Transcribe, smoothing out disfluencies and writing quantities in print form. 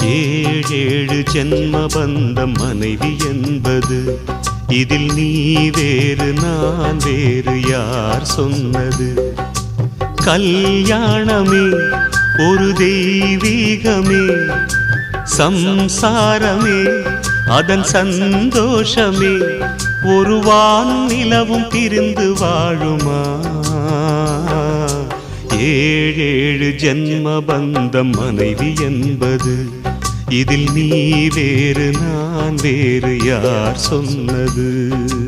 ஏழேழு ஜென்ம பந்தம் மனைவி என்பது, இதில் நீ வேறு நான் வேறு யார் சொன்னது? கல்யாணமே ஒரு தெய்வீகமே, சம்சாரமே அதன் சந்தோஷமே, ஒரு வான் நிலவும் பிரிந்து வாழுமா? ஏழேழு ஜென்ம பந்தம் மனைவி என்பது, இதில் நீ வேறு நான் வேறு யார் சொன்னது?